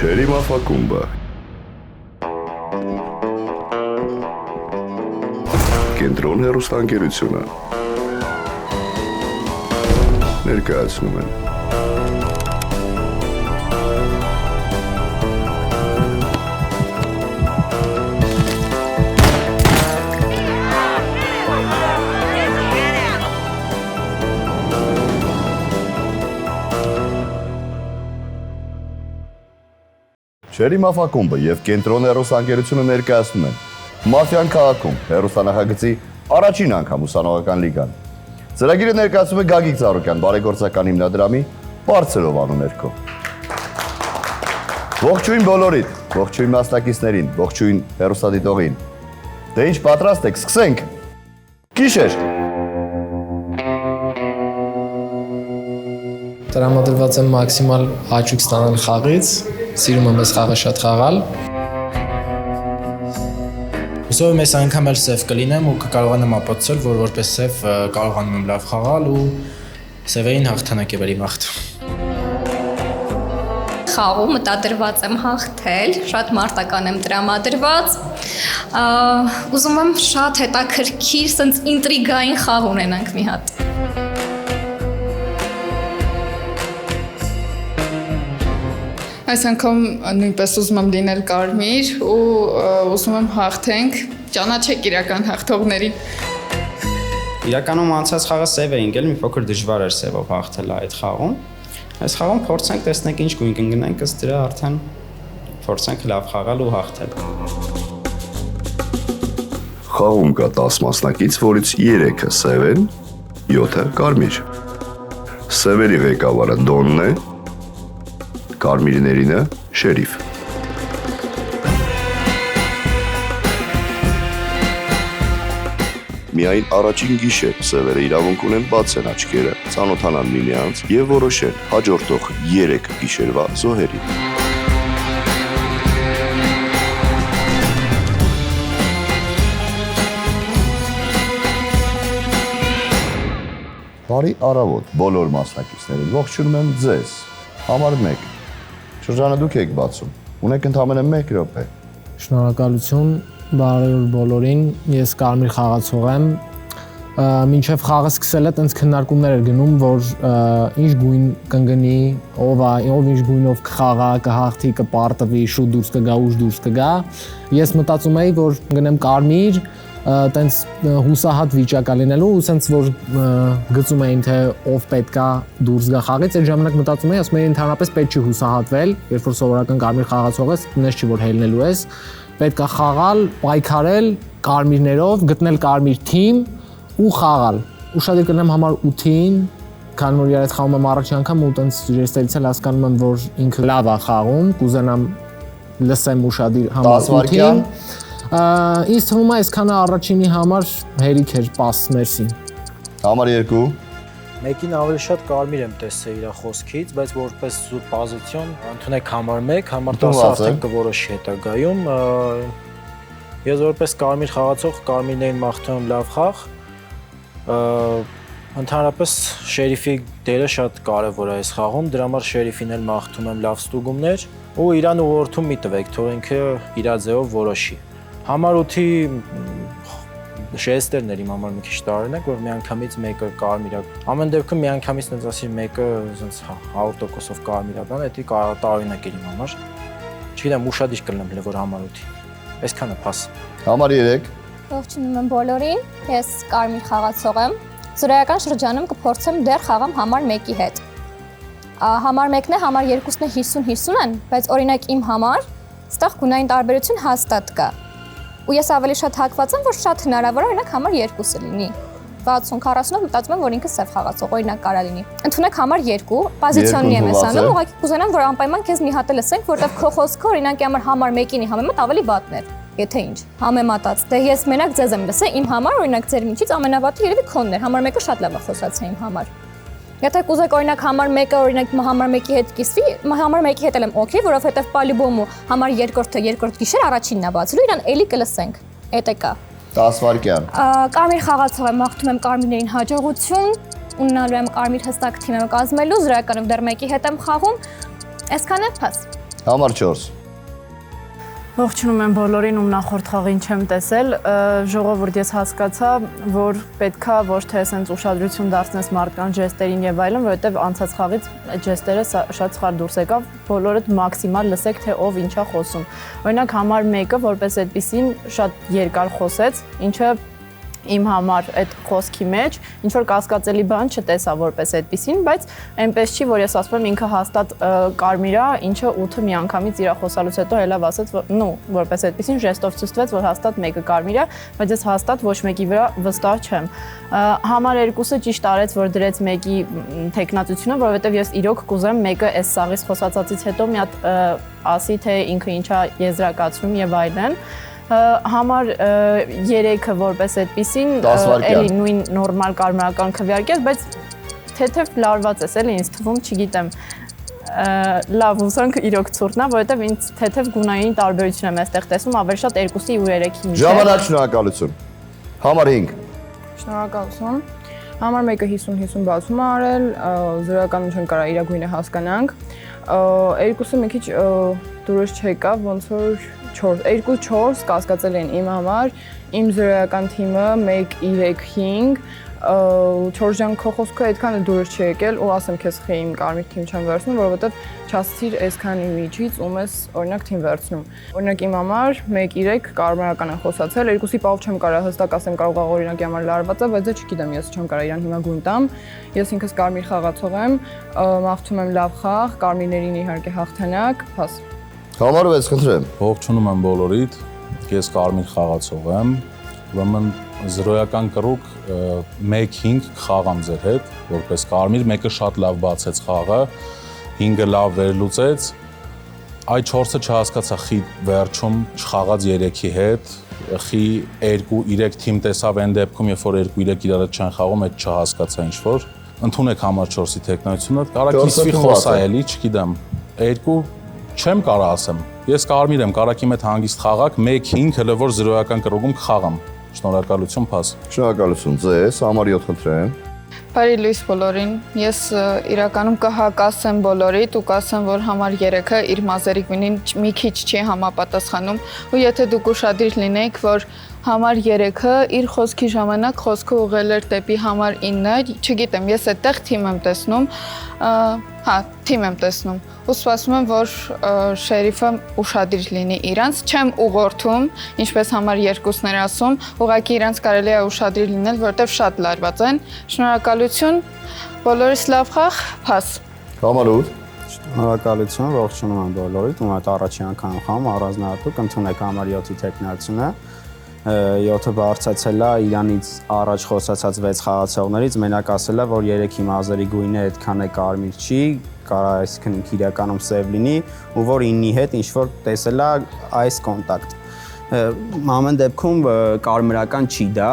Չերի մաֆակումբը Կենտրոն հեռուստաընկերությունը ներկայացնում են Չերի մաֆակումբը եւ Կենտրոն հեռուստաընկերությունը ներկայացնում են Մաֆիան քաղաքում հեռուստանախագծի առաջին անգամ ուսանողական լիգան։ Ծրագիրը ներկայացում է Գագիկ Ծառուկյան բարեգործական հիմնադրամի բարձրով անուն ներքո։ Ողջույն բոլորիդ, ողջույն մասնակիցներին, ողջույն հեռուստադիտողին։ Դե ինչ պատրաստ եք, սկսենք։ Գիշեր։ Տրամադրված եմ մաքսիմալ հաճույք ստանալ խաղից, սիրում եմ այս խաղը շատ խաղալ։ Հուսով եմ այս անգամ էլ սև կլինեմ ու կկարողանամ ապացուցել, որ որպես սև կարողանում եմ լավ խաղալ ու սևերին հաղթանակ է բերի մաղթում։ Խաղում մտադրված եմ հաղթել, շատ մարտական եմ տրամադրված։ Ուզում եմ շատ հետաքրքիր, սենց ինտրիգային խաղ ունենանք մի հատ։ Այս անգամ նույնպես ուզում եմ լինել կարմիր ու ուզում եմ հաղթենք, ճանաչեք իրական հաղթողներին։ Իրականում անցած խաղը սև էինք էլ, մի փոքր դժվար էր սևով հաղթել այդ խաղում։ Այս խաղում փորձենք տեսնենք ինչ գույն կընկնենք, ըստ դրա արդեն փորձենք լավ խաղալ ու հաղթել։ Խաղում կա 10 մասնակից, որից 3-ը սև են, 7-ը կարմիր։ Սևերի ղեկավարը Դոնն է, կարմիրներինը շերիֆ։ Միայն առաջին գիշեր սևերը իրավունք ունեն բացեն աչքերը, ծանոթանան միմյանց եւ որոշեն հաջորդող 3 գիշերվա զոհերին։ Բարի առավոտ բոլոր մասնակիցներին, ողջունում եմ ձեզ, համար 1 Շրջանը դուք եք բացում, ունեք ընդամենը 1 րոպե։ Շնորհակալություն բարի բոլորին, ես կարմիր խաղացող եմ։ Մինչև խաղը սկսել է, տենց քննարկումներ էր գնում, որ ինչ գույն կընկնի, ով ինչ գույնով կխաղա, կհաղթի, կպարտվի, շուտ դուրս կգա, ուշ դուրս կգա։ Ես մտածում էի, որ կգնեմ կարմիր, տենց հուսահատ վիճակ է լինելու ու սենց որ գծում էին թե ով պետքա դուրս գա խաղից, այդ ժամանակ մտածում էի, ասում էի ընդհանրապես պետք չի հուսահատվել, երբ որ սովորական կարմիր խաղացող ես, նես չի որ հելնելու ես, պետքա խաղալ, պայքարել կարմիրներով, գտնել կարմիր թիմ ու խաղալ։ Ուշադիր կլինեմ համար 8-ին, քանի որ իր այդ խաղում եմ առաջին անգամ ու տենց ժեստերից էլ հասկանում եմ, որ ինքը լավ է խաղում, կուզենամ լսեմ ուշադիր համար 8-ին։ Ինձ թվում է այսքանը առաջինի համար հերիք էր, պաս, մերսի։ Համար 2 Մեկին ավելի շատ կարմիր եմ տեսել իր խոսքից, բայց որպես զուտ պոզիցիոն ընդունեք համար 1, համար 10 արդեն կորոշի հետագայում։ Ես որպես կարմիր խաղացող կարմիրներին մաղթում եմ լավ խաղ։ Ընդհանրապես շերիֆի դերը շատ կարևոր է այս խաղում, դրա համար շերիֆին էլ մաղթում եմ լավ ստուգումներ ու իրան ուղղորդում մի տվեք, թող ինքը իր ձևով որոշի։ Համար 8-ի շեստերն էր իմ համար մի քիչ տարօրինակ, որ միանգամից մեկը կարմիր է։ Ամեն դեպքում միանգամից նենց ասի մեկը ասենց 100%-ով կարմիր է, դա տարօրինակ էր իմ համար։ Չգիտեմ, ուշադիր կլինեմ որ համար 8-ի։ Այսքանը փաս։ Համար 3 Ողջունում եմ բոլորին, ես կարմիր խաղացող եմ։ Զորայական շրջանում կփորձեմ դեռ խաղամ համար 1-ի հետ։ Համար 1-ն է, համար 2-ն է 50-50 են, բայց օրինակ իմ համար ստեղ գունային տարբերություն հաստատ կա։ Ու ես ավելի շատ հակված եմ, որ շատ հնարավոր է օրինակ համար 2-ը լինի։ 60-40-ով մտածում եմ, որ ինքը սև խաղացող օրինակ կարա լինի։ Ընդունեք համար 2, պոզիցիոնի եմ ես անում, ուղղակի կուզենամ, որ անպայման քեզ մի հատ լսենք, որտեղ քո խոսքը օրինակի համար 1-ին համեմատ ավելի վատն է։ Եթե ինչ, համեմատած, դե ես մենակ ձեզ եմ լսել, իմ համար օրինակ ձեր միջից ամենավատը երևի քոնն էր, համար 1-ը շատ լավ է խոսացել իմ համար։ Եթե կուզեք օրինակ համար 1-ը օրինակ համար 1-ի հետ կիսվի, համար 1-ի հետ էլ եմ օքեյ, որովհետև Պալիբոմու համար 2-ը երկրորդ գիշեր առաջինն է բացելու, իրան էլի կլսենք։ Էդ է կա։ 10 վայրկյան։ Կարմիր խաղացող եմ, մաղթում եմ կարմիրներին հաջողություն, ունենալու եմ կարմիր հստակ թիմ եմ կազմելու, զրոյականով դեռ մեկի հետ եմ խաղում։ Այսքան է փաս։ Համար 4։ Ողջունում եմ բոլորին, ում նախորդ խաղին չեմ տեսել, ժողովուրդ ես հասկացա, որ պետքա ոչ թե ասենց ուշադրություն դարձնես մարդկանց ժեստերին եւ այլն, որովհետեւ անցած խաղից ժեստերը շատ սխալ դուրս եկավ, բոլորդ մաքսիմալ լսեք, թե ով ինչա խոսում։ Օրինակ համար 1-ը որպես այդպեսին շատ երկար խոսեց, ինչը իմ համար այդ խոսքի մեջ ինչ որ կասկածելի բան չտեսա որպես այդպեսին, բայց այնպես չի, որ ես ասում եմ ինքը հաստատ կարմիր է, ինչը 8-ը միանգամից իր խոսալուց հետո հելավ ասաց, որպես այդպեսին ժեստով ցույցվեց, որ հաստատ մեկը կարմիր է, բայց ես հաստատ ոչ մեկի վրա վստահ չեմ։ Համար 2-ը ճիշտ արեց, որ դրեց մեկի տեխնացությունը, որովհետև ես իրոք կուզեմ մեկը այս սաղից խոսածածից հետո մի հատ ասի, թե ինքը ինչա եզրակացնում եւ այլն։ Համար 3-ը որպես այդպեսին էլի նույն նորմալ կարմրական քվեարկես, բայց թեթև լարված ես էլի ինձ թվում, չգիտեմ, լավ ուսանք իրոք ցուրտնա, որովհետև ինձ թեթև գունային տարբերություն եմ այստեղ տեսնում, ավելի շատ 2-ի ու 3-ի։ Ժամանակ, շնորհակալություն։ Համար 5։ Շնորհակալություն։ Համար 1-ը 50-50 բացում է արել, զրոյականություն չեն կարա իր գույնը հասկանանք։ 2-ը մի քիչ դուրս չեկավ, ոնց որ 2-4 կասկածել են իմ համար, իմ զրոյական թիմը 1-3-5, 4 ժամ քո խոսքը այդքան էլ դուրս չի եկել ու ասեմ քեզ խի իմ կարմիր թիմ չեմ վերցնում, որովհետև չասցիր այսքանի միջից ում ես օրինակ թիմ վերցնում։ Օրինակ իմ համար 1-3 կարմրական են խոսացել, 2-ի պահով չեմ կարող հստակ ասեմ կարող է օրինակի համար լարված է, բայց դա չգիտեմ, ես չեմ կարող իրան հիմա գույն տամ։ Ես ինքս կարմիր խաղացող եմ, մաղթում եմ լավ խաղ, կարմիրներին իհարկե հաղթանակ, փաս։ Համար 6, խնդրեմ։ Ողջունում եմ բոլորիդ, ես կարմիր խաղացող եմ, ուրեմն զրոյական կռուկ 1-5 կխաղամ ձեր հետ, որպես կարմիր, մեկը շատ լավ բացեց խաղը, 5-ը լավ վերլուծեց, այ 4-ը չհասկացա խի վերջում չխաղաց 3-ի հետ, խի 2-3 թիմ տեսավ այն դեպքում, երբ որ 2-3 իրար հետ չեն խաղում, այդ չհասկացա ինչ-որ, ընդունեք համար 4-ի տեխնայությունը, կարա կիսվի խոսա էլի, չգիտեմ, 2 չեմ կարա ասեմ, ես կարմիր եմ, կարաք իմ հետ հանգիստ խաղակ, 1-5 հլը որ զրոյական կռուգում կխաղամ, շնորհակալություն փաս։ Շնորհակալություն ձեզ, համար 7 խնդրեմ։ Բարի լույս բոլորին, ես իրականում կհակասեմ բոլորիդ ու կասեմ, որ համար 3-ը իր մազերի գույնին մի քիչ չի համապատասխանում ու եթե դուք ուշադիր լինեիք, որ համար 3-ը իր խոսքի ժամանակ խոսքը ուղղել էր դեպի համար 9-ը, չգիտեմ, ես այդտեղ թիմ եմ տեսնում, թիմ եմ տեսնում, ու սպասում եմ, որ շերիֆը ուշադիր լինի իրանց, չեմ ուղղորդում, ինչպես համար 2-ն էր ասում, ուղղակի իրանց կարելի է ուշադիր լինել, որովհետև շատ լարված են, շնորհակալություն, բոլորիս լավ խաղ, փաս։ Համար 8։ Շնորհակալություն, ողջունում եմ բոլորիդ, ում այդ առաջի անգամ խաղում առանձնահատուկ, ընդունեք համար 7-ի տեխնացությունը, 7-ը բարձացել է իրանից առաջ խոսացած 6 խաղացողներից, մենակ ասել է, որ 3-ի մազերի գույնը այդքան է կարմիր չի, կարա այսքան իրականում սև լինի, ու որ 9-ի հետ ինչ-որ տեսել է այս կոնտակտ։ Ամեն դեպքում կարմրական չի դա,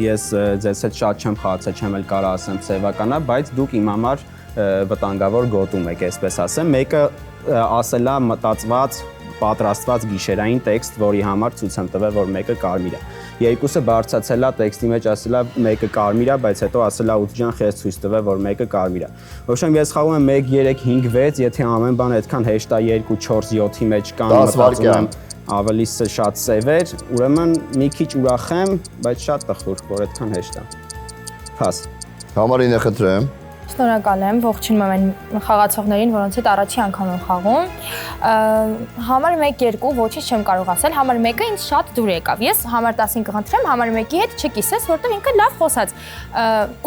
ես ձեզ հետ շատ չեմ խաղացել, չեմ էլ կարա ասեմ սևական է, բայց դուք իմ համար վտանգավոր գոտում եք, այսպես ասեմ, մեկը ասել է մտածված պատրաստված գիշերային տեքստ, որի համար ցույց եմ տվել, որ մեկը կարմիր է։ Երկուսը բարձացել է տեքստի մեջ ասել է մեկը կարմիր է, բայց հետո ասել է ուտջան խես ցույց տվել, որ մեկը կարմիր է։ Ոչմ ես խաղում եմ 1 3 5 6, եթե ամեն բան այդքան հեշտ է 2 4 7-ի մեջ կան մտածում եմ ավելի շատ սևեր, ուրեմն մի քիչ ուրախ եմ, բայց շատ տխուր, որ այդքան հեշտ է։ Փաս։ Համար 9 խնդրեմ։ Շնորհակալ եմ, ողջունում եմ այն խաղացողներին, որոնց հետ առաջի անգամ եմ խաղում։ Համար 1-2 ոչինչ չեմ կարող ասել, համար 1-ը ինձ շատ դուր եկավ։ Ես համար 10-ին կխնդրեմ, համար 1-ի հետ չկիսես, որտեղ ինքը լավ խոսած։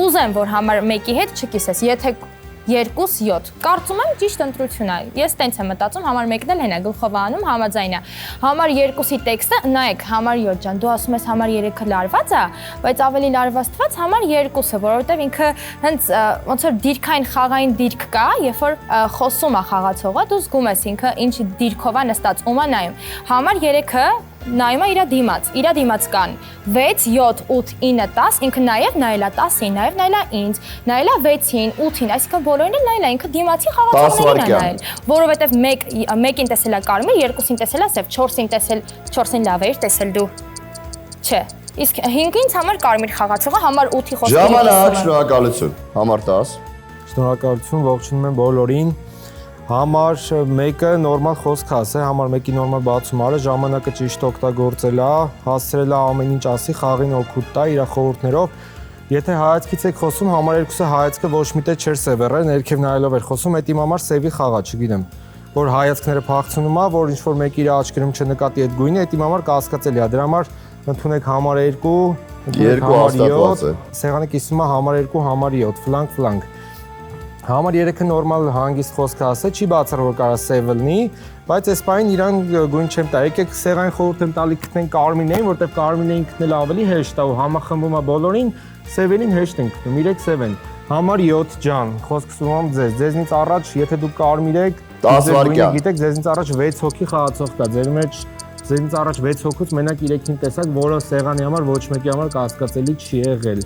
Կուզեմ, որ համար 1-ի հետ չկիսես, եթե 2-7։ Կարծում եմ ճիշտ ընտրություն է։ Ես տենց եմ մտածում, համար 1-ն էլ հենա գլխով անում, համաձայն է։ Համար 2-ի տեքստը, նայեք, համար 7 ջան, դու ասում ես համար 3-ը լարված է, բայց ավելի լարված թվաց համար 2-ը, որովհետև ինքը հենց ոնց որ դիրքային խաղային դիրք կա, երբ որ խոսում է խաղացողը, դու զգում ես ինքը ինչ դիրքով է նստած, ում է նայում։ Համար 3-ը նայում է իր դիմաց կան 6, 7, 8, 9, 10, ինքը նաև նայել է 10-ին, նաև նայել է ինձ, նայել է 6-ին, 8-ին, այսինքն բոլորին էլ նայել է, ինքը դիմացի խաղացողներին է նայել, որովհետև 1-ին տեսել է կարմիր, 2-ին տեսել է սև, 4-ին տեսել, 4-ին լավ էր տեսել դու։ Չէ, իսկ 5-ը ինձ համար կարմիր խաղացողը, համար 8-ի խոսքը։ Ժամանակ, շնորհակալություն։ Համար 10։ Շնորհակալություն, ողջունում եմ բոլորին։ Համար 1-ը նորմալ խոսք ասե, համար 1-ի նորմալ բացում արը, ժամանակը ճիշտ օգտագործել է, հասցրել է ամեն ինչ ասի, խաղին օգուտ տա իր խորհուրդներով։ Եթե հայացքից եք խոսում, համար 2-ը հայացքը ոչ մի տեղ չէր սևեռել, ներքև նայելով էր խոսում, այդ իմ համար սևի խաղա, չգիտեմ, որ հայացքները փախցնում է, որ ինչ որ մեկի իր աչքերում չնկատի այդ գույնը, այդ իմ համար կասկածելի է։ Դրա համար ընդունեք համար 2, ընդունեք համար 7, սեղանը կիսում է համար 2, համար 7, ֆլանկ։ Համար 3-ը նորմալ հանգիստ խոսք ասե, չի բացառ որ կարա սև լինի, բայց այս պայն իրան գույն չեմ տա։ Եկեք սեղանի խորհուրդ եմ տալի գտնենք կարմիրներին, որտեղ կարմիրներին գտնել ավելի հեշտ է ու համախմբում է բոլորին, սևերին հեշտ ենք գտնում, իրեք սև են։ Համար 7 ջան, խոսք սուամ ձեզնից առաջ, եթե դուք կարմիր եք, 10 վայրկյան։ Գիտեք, ձեզնից առաջ 6 հոգի խաղացող կա, ձեր մեջ ձեզնից առաջ 6 հոգուց մենակ 3-ին տեսակ, որը սեղանի համար ոչ մեկի համար կասկածելի չի եղել։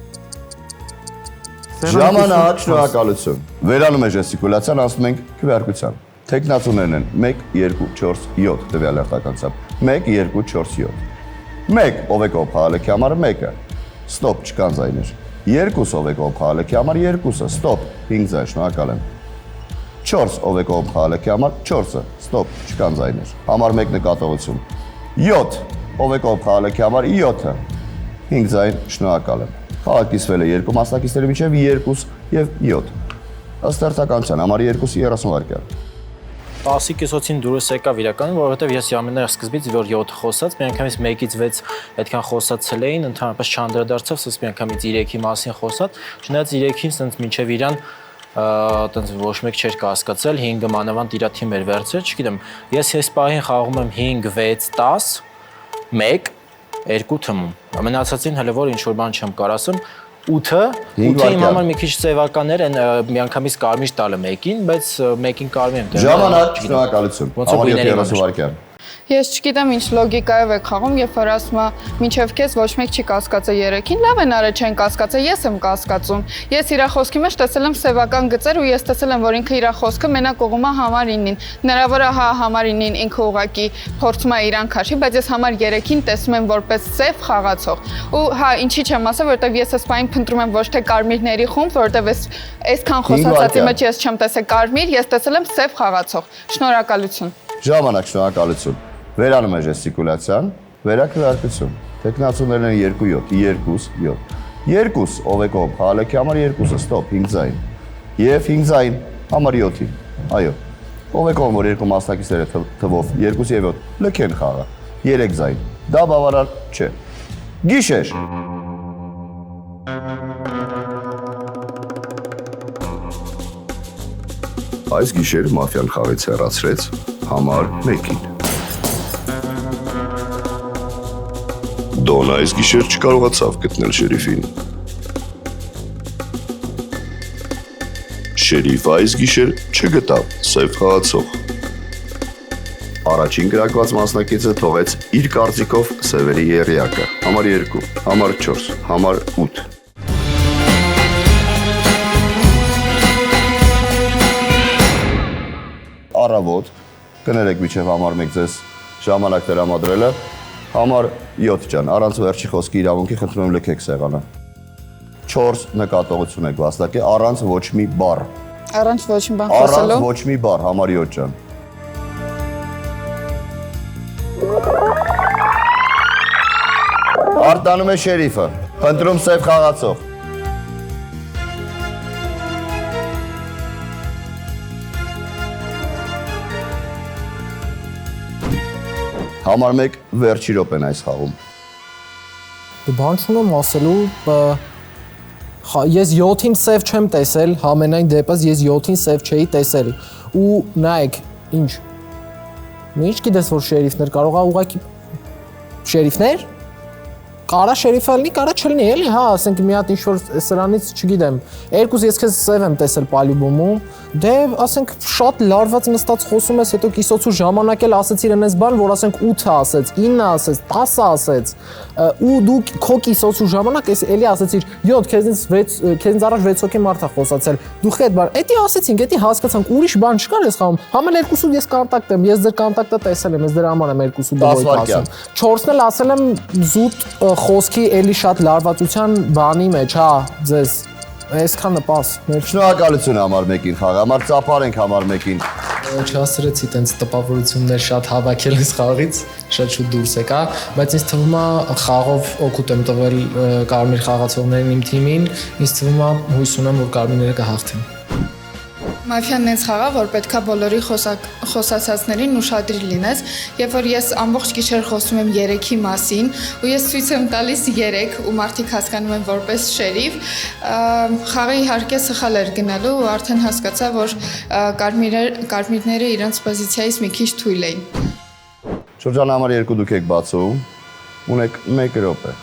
Ժամանակ, շնորհակալություն։ Վերանում է ժեստիկուլյացիան, ասում ենք քվեարկության։ Տեխնացուներն են 1, 2, 4, 7 տվյալ հերթականությամբ։ 1, 2, 4, 7։ 1 ով է կողմ խաղալիքի համար 1-ը։ Ստոպ, չկան ձայներ։ 2 ով է կողմ խաղալիքի համար 2-ը։ Ստոպ, 5 ձայն, շնորհակալ եմ։ 4 ով է կողմ խաղալիքի համար 4-ը։ Ստոպ, չկան ձայներ։ Համար 1 նկատողություն։ 7 ով է կողմ խաղալիքի համար 7-ը։ 5 ձայն, շնորհակալ եմ։ Խաղակիսվել է 2 մասնակիցների միջև 2 եւ 7։ Ըստ հերթականության համար 2-ի 30 վայրկյան։ 10-ի կեսոցին դուրս եկավ իրականում, որովհետև ես ամենասկզբից որ 7 խոսած, միանգամից 1-ից 6 այդքան խոսացել էին, ընդհանրապես չանդրադարձավ, սենց միանգամից 3-ի մասին խոսած, չնայած 3-ին սենց մինչև իրան տենց ոչ մեկ չէր կասկածել, 5-ը մանավանդ իրա թիմ էր վերցրել, չգիտեմ, ես այս պահին խաղում եմ 5, 6, 10, 1 2 թմում։ Ամենացածին հələ որ ինչ որ բան չեմ կարող ասեմ, 8-ը իմ համար մի քիչ սևականներ են, միանգամից կարմիր տալը 1-ին, բայց 1-ին կարմիր եմ դրել։ Ժամանակ, շնորհակալություն։ Համար 30 վայրկյան։ Ես չգիտեմ ինչ լոգիկայով եք խաղում, երբ որ ասում եմ, մինչև քեզ ոչ մեկ չի կասկածել 3-ին, լավ են արել չեն կասկածել, ես եմ կասկածում։ Ես իր խոսքի մեջ տեսել եմ սևական գծեր ու ես տեսել եմ, որ ինքը իր խոսքը մենակ ուղղում է համար 9-ին։ Հնարավոր է հա համար 9-ին ինքը ուղղակի փորձում է իրան քաշի, բայց ես համար 3-ին տեսնում եմ որպես սև խաղացող։ Ու հա, ինչի չեմ ասել, որովհետև ես այս պայն փնտրում եմ ոչ թե կարմիրների խումբ, որովհետև այսքան խոսածածի մեջ ես չեմ տեսել կարմիր, ես տեսել եմ սև խաղացող։ Շնորհակալություն։ Ժամանակ, շնորհակալություն։ Վերանում է ժեստիկուլյացիան, վերակրարկություն։ Տեխնացուներն են 2, 7, 2, 7։ 2 ով է կողմ խաղալիքի համար 2-ը, ստոպ, 5 ձայն։ Եվ 5 ձայն համար 7-ին։ Այո։ Ով է կողմ որ երկու մասնակիցները թվով 2 եւ 7 լքեն խաղը 3 ձայն։ Դա բավարար չէ։ Գիշեր։ Այս գիշեր մաֆիան խաղից հեռացրեց համար 1-ին։ Դոնը այս գիշեր չկարողացավ գտնել շերիֆին։ Շերիֆը այս գիշեր չգտավ սև խաղացող։ Առաջին գրակված մասնակիցը թողեց իր կարծիքով սևերի եռյակը։ Համար 2, համար 4, համար 8։ Առավոտ կներեք միջև համար 1 ձեզ ժամանակ տրամադրելը։ Համար 7 ջան, առանց վերջի խոսքի իրավունքի խնդրում եմ լքեք սեղանը։ 4 նկատողություն եք վաստակել առանց ոչ մի բառ։ Առանց ոչ մի բան խոսելու։ Առանց ոչ մի բառ, համար 7 ջան։ Արտանում է շերիֆը, խնդրում սև խաղացող։ Համար 1 վերջի րոպեն այս խաղում։ Բան չունեմ ասելու, ես 7-ին սև չեմ տեսել, համենայն դեպս ես 7-ին սև չէի տեսել։ Ու նայեք, ինչ։ Ինչ գիտես որ շերիֆներ կարող է ուղղակի շերիֆներ։ Կարա շերիֆը լինի, կարա չլինի, էլի, հա, ասենք մի հատ ինչ-որ սրանից, չգիտեմ, 2 ես քեզ սև եմ տեսել Պալիբոմում, դե, ասենք, շատ լարված նստած խոսում ես, հետո կիսոցու ժամանակ էլ ասեցիր այնպես բան, որ ասենք 8-ը ասեց, 9-ը ասեց, 10-ը ասեց, ու դու քո կիսոցու ժամանակ էլի ասեցիր 7, քեզնից առաջ 6 հոգի մարդ է խոսացել, դու հետ բան, էդի ասեցինք, էդի հասկացանք, ուրիշ բան չկար ես խաղում, համել 2-ով ես կոնտակտ եմ, ես ձեր կոնտակտը տեսել եմ, ես դրա համար եմ 2-ով դոյք ասում, 4-ն էլ ասել եմ զուտ խոսքի էլի շատ լարվածության բանի մեջ, հա, ձեզ Այսքանը պաս։ Շնորհակալություն համար մեկին խաղ, համար ծափարենք համար մեկին։ Չհասցրեցի տենց տպավորություններ շատ հավաքել այս խաղից, շատ շուտ դուրս եկա, բայց ինձ թվում է խաղով օգուտ եմ տվել կարմիր խաղացողներին իմ թիմին, ինձ թվում է հույս ունեմ, որ կարմիրները կհաղթեն։ Մաֆիան նենց խաղա, որ պետքա բոլորի խոսացածներին ուշադրի լինես, երբ որ ես ամբողջ գիշեր խոսում եմ 3-ի մասին, ու ես ցույց եմ տալիս 3 ու մարդիկ հասկանում են որպես շերիֆ, խաղը իհարկե սխալ էր գնալու ու արդեն հասկացա, որ կարմիրները իրենց պոզիցիայից մի քիչ թույլ էին։ Շրջան համար 2 դուք եք բացում, ունեք 1 րոպե։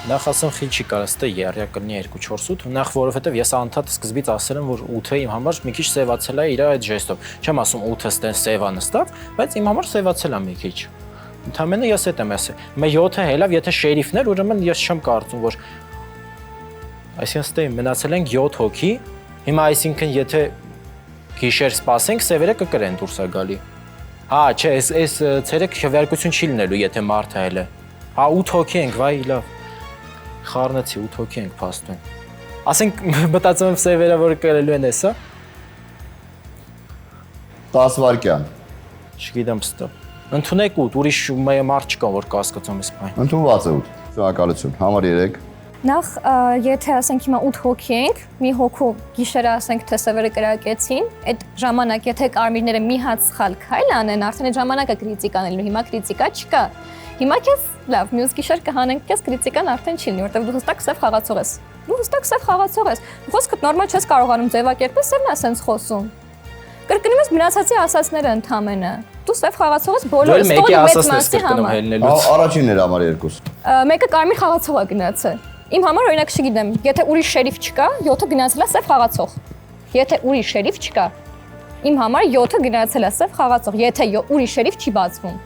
Նախ ասեմ խի չի կարա ստե երրյա կլինի 2-4-8, նախ որովհետև ես անդադ սկզբից ասել եմ, որ 8-ը իմ համար մի քիչ սևացել է իր այդ ժեստով։ Չեմ ասում 8-ը ստեն սևա նստած, բայց իմ համար սևացել է մի քիչ։ Ընդհանրապես ես այդ եմ ասել։ Մե 7-ը հելավ, եթե շերիֆն էր, ուրեմն ես չեմ կարծում, որ այսինքն ստե մնացել ենք 7 հոգի։ Հիմա այսինքն եթե գիշեր սպասենք, սևերը կկրեն դուրս է գալի։ Հա, չէ, այս ցերեկ քվեարկություն չի լինելու, եթե մարդը հել է։ Հա 8 հոգի ենք, վայ, լավ։ Խառնեցի 8 հոգի ենք փաստում։ Ասենք մտածում եմ սևերը որ կրելու են էսա։ 10 վայրկյան։ Չգիտեմ ստա։ Ընդունեք 8, ուրիշ մարդ չկա որ կասկածում ես բան։ Ընդունված է 8։ Շնորհակալություն։ Համար 3։ Նախ եթե ասենք հիմա 8 հոգի ենք, մի հոգու գիշերը ասենք թե սևերը կրակեցին, այդ ժամանակ եթե կարմիրները մի հատ սխալ քայլ անեն, արդեն այդ ժամանակը կրիտիկ անելու, հիմա կրիտիկա չկա։ Հիմա քեզ լավ, մյուս գիշեր կհանենք, քեզ կրիտիկան արդեն չի լինի, որտեղ դու հստակ սև խաղացող ես։ Դու հստակ սև խաղացող ես։ Խոսքդ նորմալ չես կարողանում ձևակերպել, սևն է ասենց խոսում։ Կրկնում ես մնացածի ասածները ընդամենը։ Դու սև խաղացող ես բոլոր ստորի մեծ մասի համար։ Առաջինն էր համար 2։ Մեկը կարմիր խաղացող է գնացել։ Իմ համար օրինակ չգիտեմ, եթե ուրիշ շերիֆ չկա, 7-ը գնացել է սև խաղացող։ Եթե ուրիշ շերիֆ չկա, իմ համար 7-ը գնացել է սև խաղացող, եթե ուրիշ շերիֆ չի բացվում։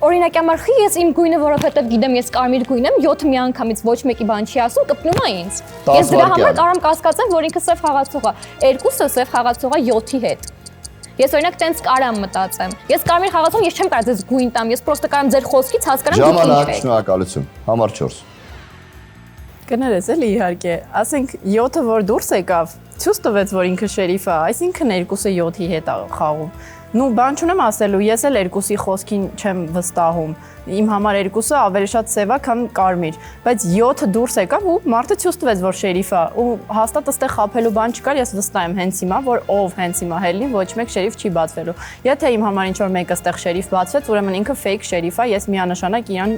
Օրինակ համար խի ես իմ գույնը, որովհետև գիտեմ ես կարմիր գույն եմ, 7-ը միանգամից ոչ մեկի բան չի ասում, կպնում է ինձ։ Ես դրա համար կարամ կասկածեմ, որ ինքը սև խաղացող է։ 2-ը սև խաղացող է 7-ի հետ։ Ես օրինակ տենց կարամ մտածեմ։ Ես կարմիր խաղացող, ես չեմ կարող ձեզ գույն տամ, ես պրոստը կարամ ձեր խոսքից հասկանամ դուք ինչ եք։ Ժամանակ, շնորհակալություն։ Համար 4։ Կներես էլի իհարկե, ասենք 7-ը որ դուրս եկավ, ցույց տվեց որ ինքը շերիֆ է, այսինքն 2-ը 7-ի հետ է խաղում։ Նու բան չունեմ ասելու, ես էլ 2-ի խոսքին չեմ վստահում։ Իմ համար 2-ը ավելի շատ սև է, քան կարմիր, բայց 7-ը դուրս եկավ ու մարդը ցույց տվեց որ շերիֆ է ու հաստատ այստեղ խափելու բան չկար, ես վստահ եմ հենց հիմա, որ ով հենց հիմա հելնի, ոչ մեկ շերիֆ չի բացվելու։ Եթե իմ համար ինչ որ մեկը այստեղ շերիֆ բացվեց, ուրեմն ինքը fake շերիֆ է, ես միանշանակ իրան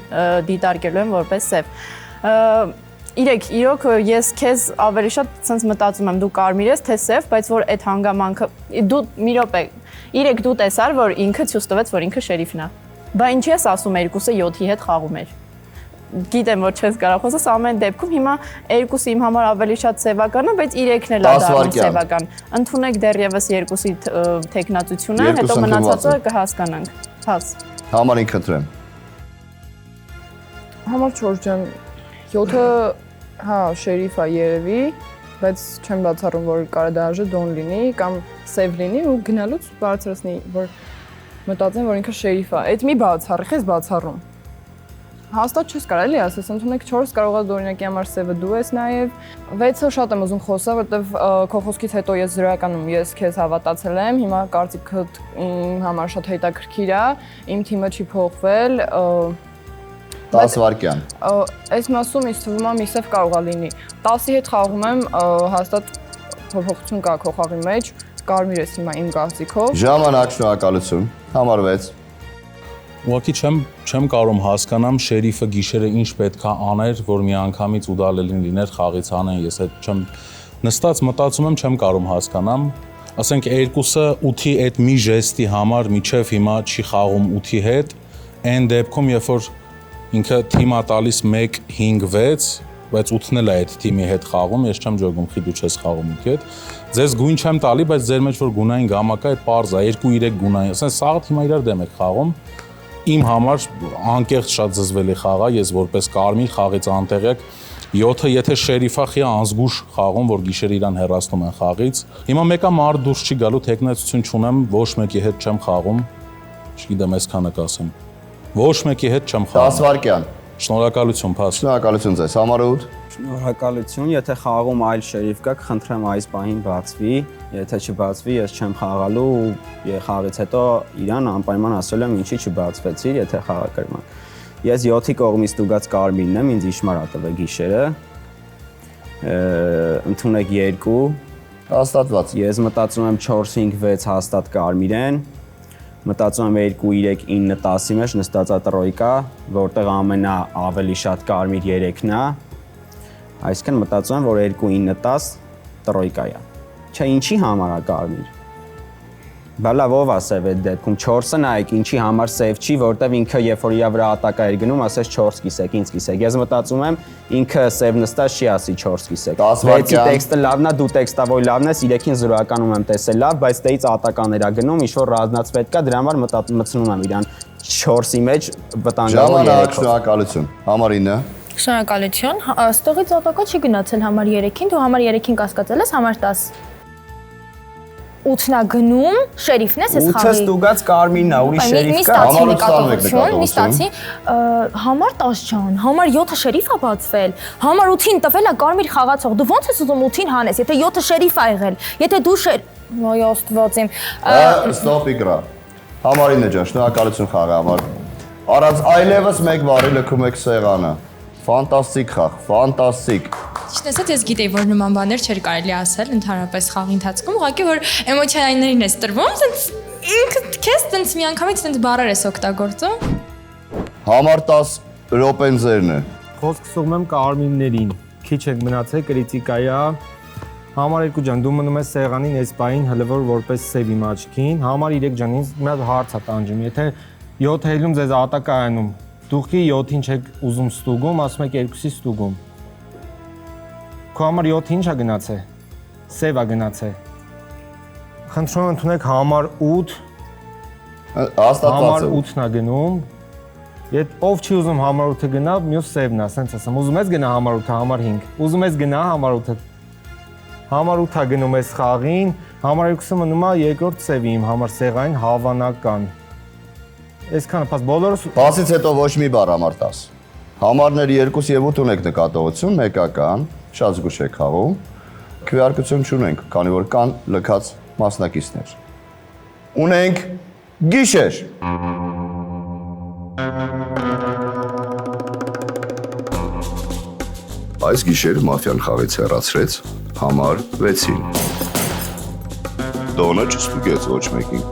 դիտարկելու եմ որպես սև։ Իրոք ես քեզ ավելի շատ ցենց մտածում եմ դու կարմիր ես թե սև, բայց որ այդ հանգամանքը դու մի րոպե 3 դու տեսար որ ինքը ցույց տվեց որ ինքը շերիֆն է։ Բա ինչի ես ասում 2-ը 7-ի հետ խաղում էր։ Գիտեմ որ չես կարող խոսես ամեն դեպքում հիմա 2-ը իմ համար ավելի շատ սևական է, բայց 3-ն էլ է դառնում սևական։ Ընդունեք դեռևս 2-ի տեխնացությունը, հետո մնացածը կհասկանանք։ Հաս։ Համար 5 խնդրեմ։ Համար 4 ջան 7-ը հա շերիֆ է երևի, բայց չեմ բացառում որ կարադաժը դոն լինի կամ սև լինի ու գնալուց բարձրացնի որ մտածեմ որ ինքը շերիֆ է։ Այդ մի բացառի, խես բացառում։ Հաստատ չես կարող էլի ասես, ընդունեք 4 կարող է օրինակի համար սևը դու ես նաև 6-ը շատ եմ ուզում խոսալ, որովհետև քո խոսքից հետո ես զրոյականում ես քեզ հավատացել եմ, հիմա կարծիքդ իմ համար շատ հետաքրքիր է, իմ թիմը չի փոխվել 10 վայրկյան։ Այս մասում ինձ թվում է մի սև կարող է լինի։ 10-ի հետ խաղում եմ, հաստատ փոփոխություն կա քո խաղի մեջ, կարմիր ես հիմա իմ կարծիքով։ Ժամանակ, շնորհակալություն։ Համար 6։ Ուղղակի չեմ կարող հասկանամ շերիֆը գիշերը ինչ պետք է աներ, որ մի անգամից ուդալելին լիներ խաղից անեն, ես այդ չեմ նստած մտածում եմ, չեմ կարող հասկանամ։ Ասենք 2-ը 8-ի այդ մի ժեստի համար միջև հիմա չի խաղում 8-ի հետ, այն դեպքում երբ որ ինքը թիմա տալիս 1-5-6, բայց 8-ն էլ է այդ թիմի հետ խաղում, ես չեմ ջոգում, խի դու չես խաղում 8-ի հետ։ Ձեզ գույն չեմ տալի, բայց ձեր մեջ որ գունային գամա կա, այդ պարզ է, 2-3 գունային, ասեն սաղը թիմա իրար դեմ եք խաղում։ Իմ համար անկեղծ շատ զզվելի խաղ է, ես որպես կարմիր խաղից անտեղյակ 7-ը եթե շերիֆա խի անզգուշ խաղում, որ գիշերը իրան հեռացնում են խաղից։ Հիմա մեկը մարդ դուրս չի գալու, տեխնացություն չունեմ, ոչ մեկի հետ չեմ խաղում։ Չգիտեմ, այսքանը կասեմ։ Ոչ մեկի հետ չեմ խաղում։ 10 վայրկյան։ Շնորհակալություն, փաս։ Շնորհակալություն ձեզ, համար 8։ Շնորհակալություն, եթե խաղում այլ շերիֆ կա, կխնդրեմ այս պահին բացվի, եթե չբացվի, ես չեմ խաղալու ու խաղից հետո իրան անպայման ասել եմ ինչի չբացվեցիր, եթե խաղը կրման։ Ես 7-ի կողմից ստուգած կարմիրն եմ, ինձ իշմար ա տվել գիշերը։ Ընդունեք 2 Հաստատված։ Ես մտածում եմ 4-5-6 հաստատ կարմիր են։ Մտածում եմ 2-3-9 10-ի մեջ նստած է տրոյկա, որտեղ ավելի շատ կարմիր 3-ն է։ Այսինքն մտածում եմ, որ 2-9-10 տրոյկա է։ Չէ, ինչի համար է կարմիր։ Բա լավ ով է սև այդ դեպքում 4-ը նայեք, ինչի համար սև չի, որտեղ ինքը երբ որ իր վրա ատակա էր գնում, ասես 4 կիսեք, ինձ կիսեք։ Ես մտածում եմ, ինքը սև նստած չի ասի 4 կիսեք։ 6-ի տեքստը լավն է, դու տեքստավորի լավն ես, 3-ին զրոյականում եմ տեսել լավ, բայց դեից ատականներ ա գնում, ինչ որ ռազմած պետք է, դրա համար մտցնում եմ իրան 4-ի մեջ վտանգավոր 3-ով։ Շնորհակալություն։ Համար 9։ Շնորհակալություն։ Ստողից ատակա չի գնացել համար 3-ին, դու համար 3-ին կասկածել ես համար 10։ 8-նա գնում, շերիֆն ես ես խաղի։ 8-ը ստուգած կարմիրն է, ուրիշ շերիֆ կա։ Համար 10 ջան, համար 7-ը շերիֆ է բացվել։ Համար 8-ին տվել է կարմիր խաղացող։ Դու ո՞նց ես ուզում 8-ին հանես, եթե 7-ը շերիֆ ա եղել։ Եթե դու Ոյ Աստված իմ։ Ստոպ իգրա։ Համար 9 ջան, շնորհակալություն խաղի համար։ Արած այլևս մեկ վարի լքում եք սեղանը։ Ֆանտաստիկ խաղ, ֆանտաստիկ։ Ճիշտ ասած, ես գիտեի, որ նման բաներ չէր կարելի ասել ընդհանրապես խաղի ընթացքում, ուղղակի որ էմոցիաներին ես տրվում, ասենց ինքդ քեզ տենց միանգամից տենց բառեր ես օգտագործում։ Համար 10 րոպեն ձերն է։ Խոսք սկսում եմ կարմիրներին։ Քիչ ենք մնացել, կրիտիկայի է։ Համար 2 ջան, դու մնում ես սեղանին այս պահին հլվոր որպես սև իմ աչքին։ Համար 3 ջան, ինձ մի հատ հարց է տանջում։ Եթե 7 հելում ձեզ ատակա անում, դուք 7-ին չեք ուզում ստուգում, ասում եք 2-ի ստուգում։ Քո համար 7-ը ինչ է գնացել։ Սև է գնացել։ Խնդրում եմ ընդունեք համար 8։ Համար 8-ն է գնում։ Եթե ով չի ուզում համար 8-ը գնա, մյուս սևն է, ասենց ասեմ։ Ուզում ես գնա համար 8-ը, համար 5։ Ուզում ես գնա համար 8-ը։ Համար 8-ը գնում ես խաղին, համար 2-ը մնում է երկրորդ սևի իմ համար սեղային հավանական։ Այսքանը փաս բոլորս Բացից հետո ոչ մի բառ համար 10։ Համարներ 2 եւ 8 ունեք նկատողություն, մեկական, շատ զգուշ եք խաղում։ Քվեարկություն չունենք, քանի որ կան լքած մասնակիցներ։ Ունենք գիշեր։ Այս գիշեր մաֆիան խաղից հեռացրեց համար 6-ին։ Դոնը չստուգեց ոչ մեկին։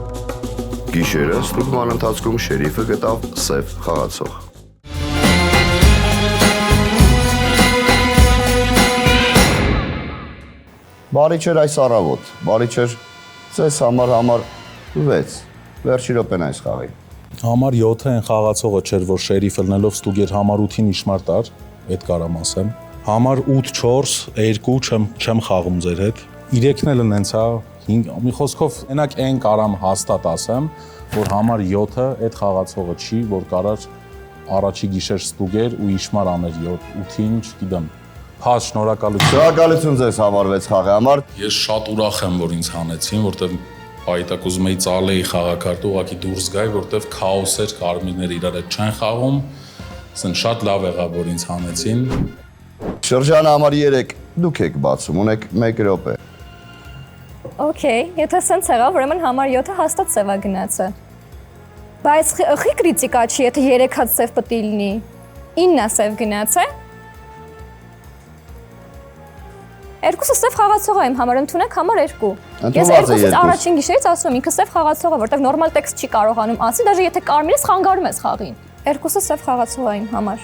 Գիշերը ստուգման ընթացքում շերիֆը գտավ սև խաղացող։ Բարի չէր այս առավոտ, բարի չէր ձեզ համար 6, վերջի րոպեն այս խաղի։ Համար 7-ը այն խաղացողը չէր, որ շերիֆը լնելով ստուգեր համար 8-ին իշմար տար, այդ կարամ ասեմ։ Համար 8-4-2 չեմ խաղում ձեր հետ։ 3-ն էլ նենց է, 5 մի խոսքով այնակ այն կարամ հաստատ ասեմ, որ համար 7-ը այդ խաղացողը չի, որ կարար առաջի գիշեր ստուգեր ու իշմար աներ 8-ին, չգիտեմ։ Փաս շնորհակալություն։ Շնորհակալություն ձեզ համար 6 խաղի համար։ Ես շատ ուրախ եմ, որ ինձ հանեցին, որտեղ այդակ ուզում էի ծալեի խաղակարտը, ուղղակի դուրս գայի, որտեղ քաոս էր, կարմիրները իրար հետ չեն խաղում։ Ասեն շատ լավ եղավ, որ ինձ հանեցին։ Շրջանը համար 3 դուք եք բացում, ունեք 1 րոպե։ Okay, եթե սենց եղավ, ուրեմն համար 7-ը հաստատ սև է գնացել։ Բայց խի կրիտիկա չի, եթե 3 հատ սև պետք է լինի։ 9-ը սև գնացել։ Երկուսը սև խաղացող է իմ համար, ընդունեք համար 2։ Ես երկուսից առաջին գիշերից ասում եմ, ինքը սև խաղացող է, որտեղ նորմալ տեքստ չի կարողանում ասի, դաժե եթե կարմիր ես խանգարում ես խաղին։ Երկուսը սև խաղացող է իմ համար։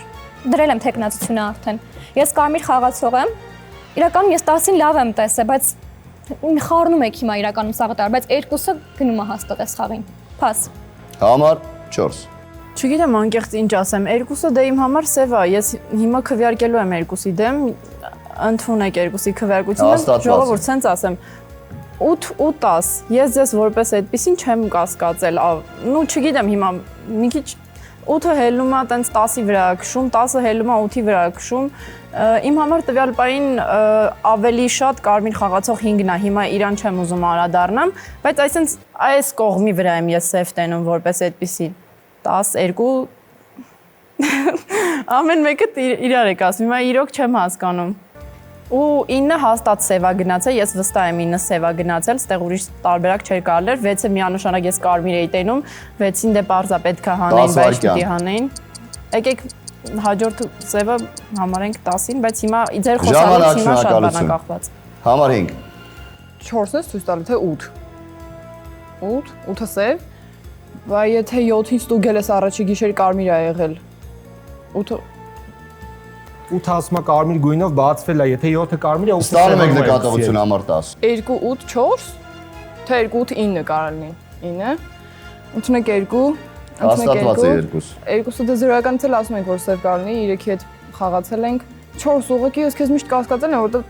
Դրել եմ թեկնածությունը արդեն։ Ես կարմիր խաղացող եմ։ Իրականում ես 10-ին լավ եմ տեսել, բայց խառնում եք հիմա իրականում սաղը տար, բայց երկուսը գնում է հաստատ այս խաղին։ Փաս։ Համար 4։ Չգիտեմ անկեղծ ինչ ասեմ, երկուսը դե իմ համար սև է, ես հիմա քվեարկելու եմ երկուսի դեմ, ընդունեք երկուսի քվեարկությունը, ժողովուրդ սենց ասեմ, 8 ու 10, ես ձեզ որպես այդպեսին չեմ կասկածել, նու չգիտեմ հիմա մի քիչ 8-ը հելնում է տենց 10-ի վրա քշում, 10-ը հելնում է 8-ի վրա քշում, իմ համար տվյալ պահին ավելի շատ կարմիր խաղացող 5-ն է, հիմա իրան չեմ ուզում անդրադառնամ, բայց այս կողմի վրա եմ ես սև տենում որպես այդպեսի 12 Ամեն մեկը իրար եք ասում, հիմա իրոք չեմ հասկանում։ Ու 9 հաստատ սևա գնացել, ես վստահ եմ 9 սևա գնացել, ստեղ ուրիշ տարբերակ չէր կարելի, 6-ը միանշանակ ես կարմիր էի տենում, 6-ին դե պարզա պետքա հանեին, բայց պիտի հանեին։ Եկեք հաջորդ սևը համարենք 10-ին, բայց հիմա ձեր խոսալուց հիմա շատ բանակախված։ Համար 5։ 4-ն ես ցույց տալու թե 8։ 8-ը սև, բայց եթե 7-ին ստուգել ես առաջի գիշեր կարմիր ա եղել։ 8-ը 8 ասма կարմիր գույնով բացվել է, եթե 7-ը կարմիր է, 8-ը ստանում եք նկատողություն համար 10։ 2 8 4 թե 2 8 9 կարող լինի 9 ընդունեք 2 հաստատված է 2 2-ը դե զրոյականից էլ ասում ենք որ սև կարող լինի 3-ի հետ խաղացել ենք 4 ուղղակի ես քեզ միշտ կասկածել եմ որովհետեւ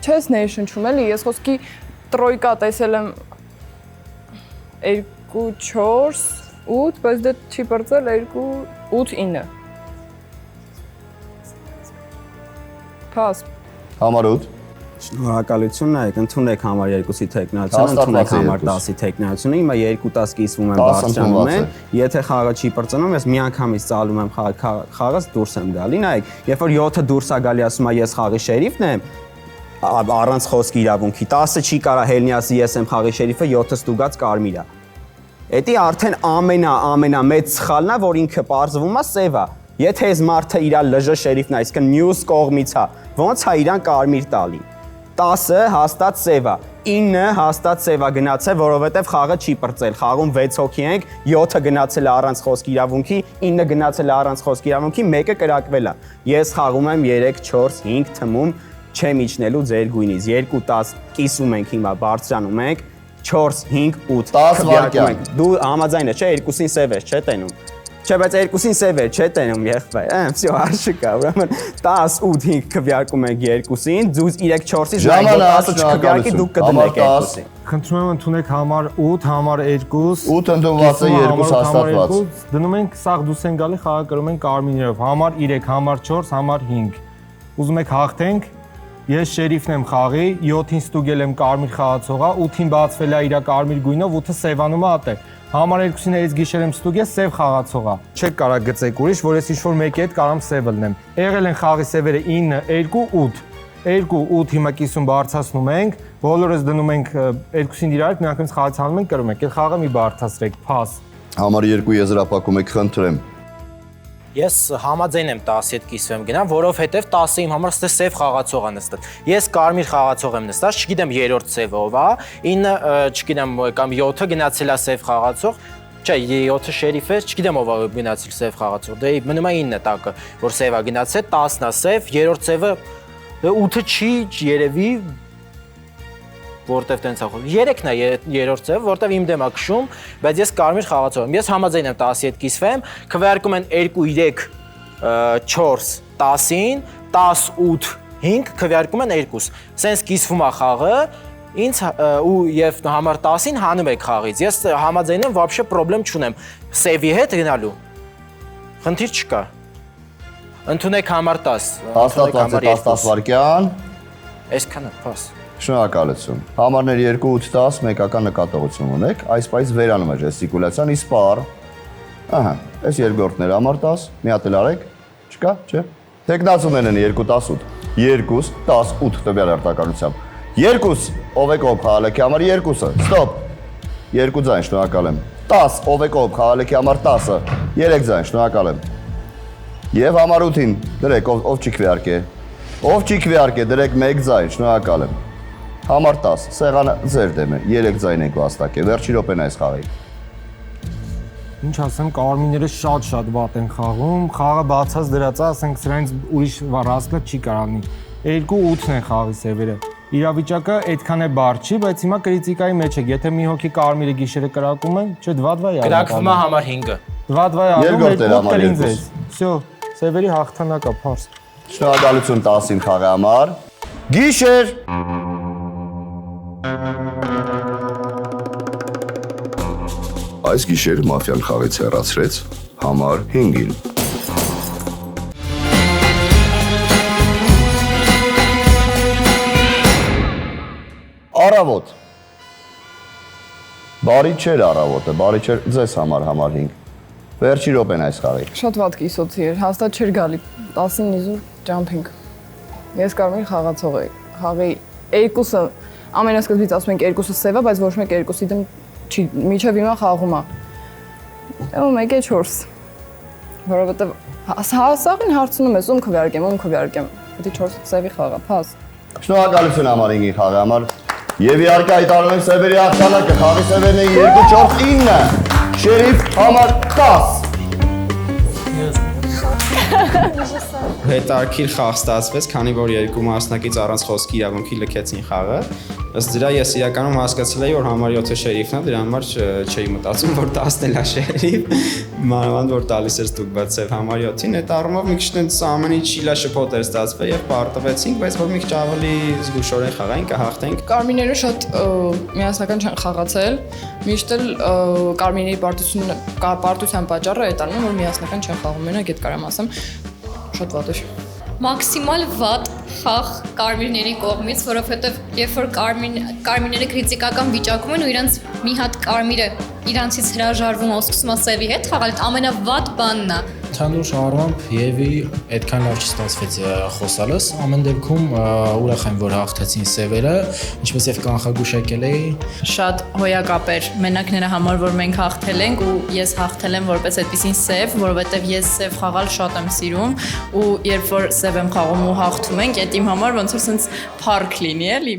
չես ներշնչում էլի ես խոսքի տրոյկա տեսել եմ 2 4 8 բայց դե չի բրծել 2 8 9 Փաս Համար 8 Շնորհակալություն նայեք, ընդունեք համար 2-ի տեխնիկացիան, ընդունեք համար 10-ի տեխնիկացիանը, հիմա 2 10 կիսվում են բարձրանում են, եթե խաղը չի բրծնում, ես միանգամից ծալում եմ խաղից դուրս եմ գալի, նայեք, երբ որ 7-ը դուրս է գալի, ասում է ես խաղի շերիֆն եմ, առանց խոսքի իրավունքի, 10-ը չի կարա հելնի ասի ես եմ խաղի շերիֆը, 7-ը ստուգած կարմիր է։ Էդի արդեն ամենամեծ սխալն է, որ ինքը պարզվում է սև է։ Եթե այս մարդը իր լժը շերիֆն է, այսինքն մյուս կողմից է, ո՞նց է իրան կարմիր տալի։ 10-ը հաստատ սև է, 9-ը հաստատ սև է գնացել, որովհետև խաղը չի բրծել։ Խաղում 6 հոգի ենք, 7-ը գնացել է առանց խոսքի իրավունքի, 9-ը գնացել է առանց խոսքի իրավունքի, 1-ը կրակվել է։ Ես խաղում եմ 3 4 5 թմում չեմ իջնելու ձեր գույնից։ 2 10 կիսում ենք հիմա բարձրանում ենք 4 5 8 10 վայրկյան։ Դու համաձայն ես, չէ, 2-ին սև ես, չէ՞ տենում։ Չէ, բայց 2-ին սև է, չէ՞ տենում եղբայր։ Всё, արժի կա, ուրեմն 10 8 5 քվյարկում ենք 2-ին, դուք 3 4-ից 10-ը չքվյարկի դուք կդնեք 2-ին։ Խնդրում եմ ընդունեք համար 8, համար 2։ 8 ընդունված է 2 հաստատված։ Դնում ենք սաղ դուս են գալի, խաղը կրում ենք կարմիրներով, համար 3, համար 4, համար 5։ Ուզում եք հաղթենք։ Ես շերիֆն եմ խաղի, 7-ին ստուգել եմ կարմիր խաղացողա, 8-ին բացվել է իր կարմիր գույնով, 8-ը սևանում է ատե։ Համար 2-ին էից գիշեր եմ ստուգել սև խաղացողա։ Չեք կարա գծեք ուրիշ, որ ես ինչ-որ մեկի հետ կարամ սև լնեմ։ Եղել են խաղի սևերը 9, 2, 8։ 2, 8 հիմա կիսում բարձրացնում ենք, բոլորս դնում ենք 2-ին իրար, միանգամից խաղացանում ենք, կրում ենք։ Այդ խաղը մի բարձրացրեք, փաս։ Համար 2 եզրափակում եք, խնդրեմ։ Ես համաձայն եմ 10-ի հետ կիսվեմ գնամ, որովհետև 10-ը իմ համար ստե սև խաղացող է նստած։ Ես կարմիր խաղացող եմ նստած, չգիտեմ 3-րդ սևը ով է, 9-ը չգիտեմ կամ 7-ը գնացել է սև խաղացող, չէ, 7-ը շերիֆ է, չգիտեմ ով է գնացել սև խաղացող։ Դե մնում է 9-ը տակը, որ սև է գնացել, 10-ն է սև, 3-րդ սևը 8-ը չի երևի որտեվ տենց է խոսում։ 3-ն է 3-րդ ձև, որտեվ իմ դեմ է քշում, բայց ես կարմիր խաղացող եմ։ Ես համաձայն եմ 10-ի հետ կիսվեմ, քվեարկում են 2 3 4 10-ին, 10 8 5 քվեարկում են 2։ Սենց կիսվում է խաղը, ինձ ու եւ համար 10-ին հանում եք խաղից։ Ես համաձայն եմ, вообще պրոբլեմ չունեմ սևի հետ գնալու։ Խնդիր չկա։ Ընդունեք համար 10։ Հաստատված է 10 վայրկյան։ Այսքանը, փաս։ Շնորհակալություն։ Համարներ 2 8 10 մեկական նկատողություն ունեք, այս պայս վերանում է ժեստիկուլյացիան, իսպար։ Ահա, այս երկրորդները համար 10, մի հատ էլ արեք, չկա, չէ։ Տեխնացուներն են 2 10 8, 2 10 8 տվյալ արտականությամբ։ 2 ով է կողմ խաղալեքի համար 2-ը, ստոպ։ 2 ձայն, շնորհակալ եմ։ 10 ով է կողմ խաղալեքի համար 10-ը, 3 ձայն, շնորհակալ եմ։ Եվ համար 8-ին դրեք ով չի քվեարկե։ Ով չի քվեարկե, դրեք 1 ձայն, շնորհակալ եմ։ Համար 10, սեղանը ձեր դեմ է, 3 ձայն ենք վաստակե, վերջի րոպեն այս խաղի։ Ինչ ասեմ, կարմիրները շատ վատ են խաղում, խաղը բացած դրած է, ասենք սրանից ուրիշ ռասկլը չի կարանի։ 2-8-ն են խաղի սևերը։ Իրավիճակը այդքան է բարձ չի, բայց հիմա կրիտիկայի մեջ եք, եթե մի հոգի կարմիրը գիշերը կրակում են, չէ դվադվա է։ Կրակվում է համար 5-ը։ Դվադվա է, երկրորդ էր համար 2։ Всё, սևերի հաղթանակա, փարս։ Շնորհակալություն 10-ին խաղի համար։ Գիշեր։ Այս գիշեր մաֆիան խաղից հեռացրեց համար 5-ին։ Առավոտ։ Բարի չէր առավոտը, բարի չէր ձեզ համար 5։ Վերջի րոպեն այս խաղի։ Շատ վատ կիսոցի էր, հաստատ չէր գալի 19 իզուր ջամփինգ։ Ես Կարմիր խաղացող էի։ Խաղի երկուսը ամենասկզբից ասում ենք երկուսը սև է, բայց ոչ մեկ երկուսի դեմ չի, միջև հիմա խաղում է։ Ու 1-4։ Որովհետև հասաղին հարցնում ես ում քվեարկեմ։ Պետք է 4 սևի խաղա, փաս։ Շնորհակալություն համար ինքի խաղի համար։ Եվ իհարկե հայտարարում ենք սևերի հաղթանակը, խաղի սևերն են 2-4-9, Շերիֆ համար 10։ Հետարքիր խաղ ստացվեց, քանի որ երկու մասնակից առանց խոսքի իրավունքի լքեցին խաղը։ Ըստ դրա ես իրականում հասկացել էի, որ համար 7-ը շերիֆն է, դրա համար չէի մտածում, որ 10-ն էլ է շերիֆ, մանավանդ որ տալիս էր ստուգված սև համար 7-ին, այդ առումով մի քիչ տենց ամեն ինչ շիլաշփոթ էր ստացվել եւ պարտվեցինք, բայց որ մի քիչ ավելի զգուշորեն խաղային կհաղթենք։ Կարմիրները շատ միասնական չեն խաղացել, միշտ էլ Կարմիրների պարտության պատճառը այդ առնում որ միասնական չեն խաղում, մենակ այդ կարամ ասեմ, շատ վատ էր։ Մաքսիմալ վատ խաղ կարմիրների կողմից, որովհետև երբ որ կարմիրները քրիտիկական վիճակում են ու իրանց մի հատ կարմիրը իրանցից հրաժարվում ու սկսում է սևի հետ խաղալ, այդ ամենավատ բանն է։ Ընդհանուր առմամբ Եվի այդքան լավ չստացվեց խոսալս, ամեն դեպքում ուրախ եմ, որ հաղթեցին սևերը, ինչպես եւ կանխագուշակել էի։ Շատ հոյակապ էր մենակ նրա համար, որ մենք հաղթել ենք ու ես հաղթել եմ որպես այդպեսին սև, որովհետեւ ես սև խաղալ շատ եմ սիրում ու երբ որ սև եմ խաղում ու հաղթում ենք, այդ իմ համար ոնց որ sense փառք լինի, էլի։